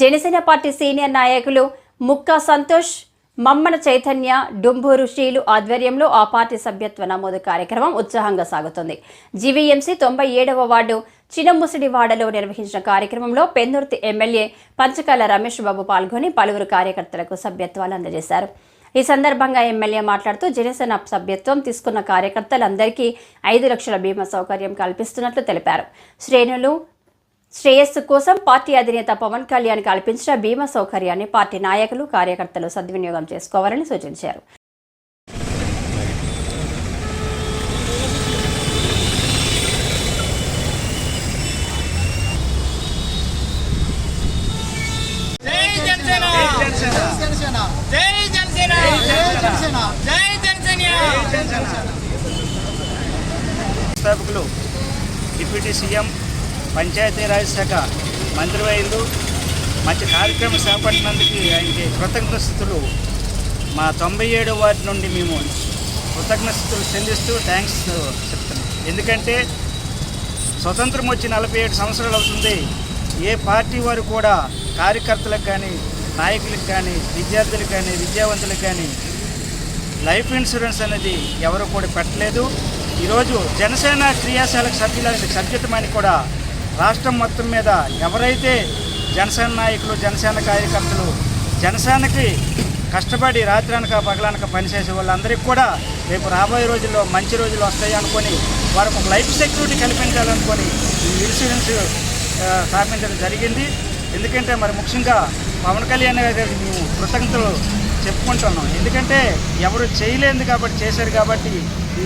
Janasena party senior నాయకులు ముక్కా సంతోష్, మమ్మన చైతన్య, డుంబూరు శ్రీలు ఆధ్వర్యంలో ఆ పార్టీ సభ్యత్వ నమోదు కార్యక్రమం ఉత్సాహంగా సాగుతుంది. జీవీఎంసీ 97వ వార్డు చినముసిడివాడలో నిర్వహించిన కార్యక్రమంలో పెందుర్తి ఎమ్మెల్యే పంచకాల రమేష్ బాబు పాల్గొని పలువురు కార్యకర్తలకు సభ్యత్వాలు అందజేశారు. ఈ సందర్భంగా ఎమ్మెల్యే మాట్లాడుతూ జనసేన సభ్యత్వం తీసుకున్న కార్యకర్తలందరికీ 5 లక్షల బీమా సౌకర్యం కల్పిస్తున్నట్లు తెలిపారు. శ్రేయస్సు కోసం పార్టీ అధినేత పవన్ కళ్యాణ్ కల్పించిన బీమా సౌకర్యాన్ని పార్టీ నాయకులు, కార్యకర్తలు సద్వినియోగం చేసుకోవాలని సూచించారు. డిప్యూటీ సీఎం పంచాయతీరాజ్ శాఖ మంత్రివర్యులు మంచి కార్యక్రమం చేపట్టినందుకు ఆయనకి కృతజ్ఞతలు మా 97వ వార్డు నుండి మేము కృతజ్ఞతలు చెల్లిస్తూ థ్యాంక్స్ చెప్తున్నాం. ఎందుకంటే స్వతంత్రం వచ్చి 47 సంవత్సరాలు అవుతుంది. ఏ పార్టీ వారు కూడా కార్యకర్తలకు కానీ, నాయకులకు కానీ, విద్యార్థులకు కానీ, విద్యావంతులకు కానీ లైఫ్ ఇన్సూరెన్స్ అనేది ఎవరు కూడా పెట్టలేదు. ఈరోజు జనసేన క్రియాశీలక సభ్యత్వమని కూడా రాష్ట్రం మొత్తం మీద ఎవరైతే జనసేన నాయకులు, జనసేన కార్యకర్తలు, జనసేనకి కష్టపడి రాత్రనక పగలనక పనిచేసే వాళ్ళందరికీ కూడా రేపు రాబోయే రోజుల్లో మంచి రోజులు వస్తాయి అనుకొని వారికి ఒక లైఫ్ సెక్యూరిటీ కల్పించాలనుకొని ఈ ఇన్సూరెన్స్ స్థాపించడం జరిగింది. ఎందుకంటే మరి ముఖ్యంగా పవన్ కళ్యాణ్ గారికి మేము కృతజ్ఞతలు చెప్పుకుంటున్నాం. ఎందుకంటే ఎవరు చేయలేదు కాబట్టి చేశారు. కాబట్టి ఈ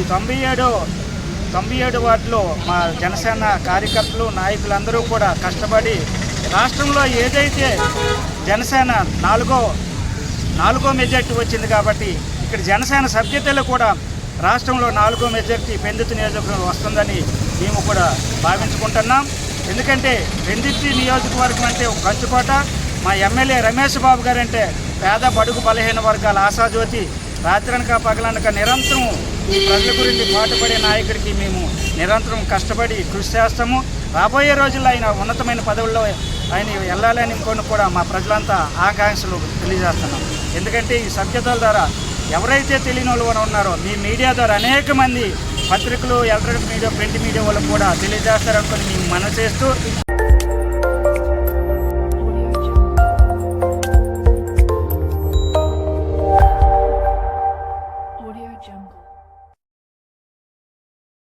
97 వార్డులో మా జనసేన కార్యకర్తలు, నాయకులందరూ కూడా కష్టపడి రాష్ట్రంలో ఏదైతే జనసేన నాలుగో మెజార్టీ వచ్చింది కాబట్టి ఇక్కడ జనసేన సభ్యతలు కూడా రాష్ట్రంలో 4వ మెజార్టీ పెందుర్తి నియోజకవర్గం వస్తుందని మేము కూడా భావించుకుంటున్నాం. ఎందుకంటే పెందుర్తి నియోజకవర్గం అంటే ఒక కంచుకోట. మా ఎమ్మెల్యే రమేష్ బాబు గారు అంటే పేద బడుగు బలహీన వర్గాల ఆశాజ్యోతి. రాత్రనక పగలనక నిరంతరం ఈ ప్రజల గురించి పాటుపడే నాయకుడికి మేము నిరంతరం కష్టపడి కృషి చేస్తాము. రాబోయే రోజుల్లో ఆయన ఉన్నతమైన పదవుల్లో ఆయన వెళ్ళాలని కూడా మా ప్రజలంతా ఆకాంక్షలు తెలియజేస్తున్నాం. ఎందుకంటే ఈ సభ్యతల ద్వారా ఎవరైతే తెలియని వాళ్ళు ఉన్నారో మీ మీడియా ద్వారా అనేక మంది పత్రికలు, ఎలక్ట్రానిక్ మీడియా, ప్రింట్ మీడియా వాళ్ళు కూడా తెలియజేస్తారనుకొని మేము మనవి చేస్తూ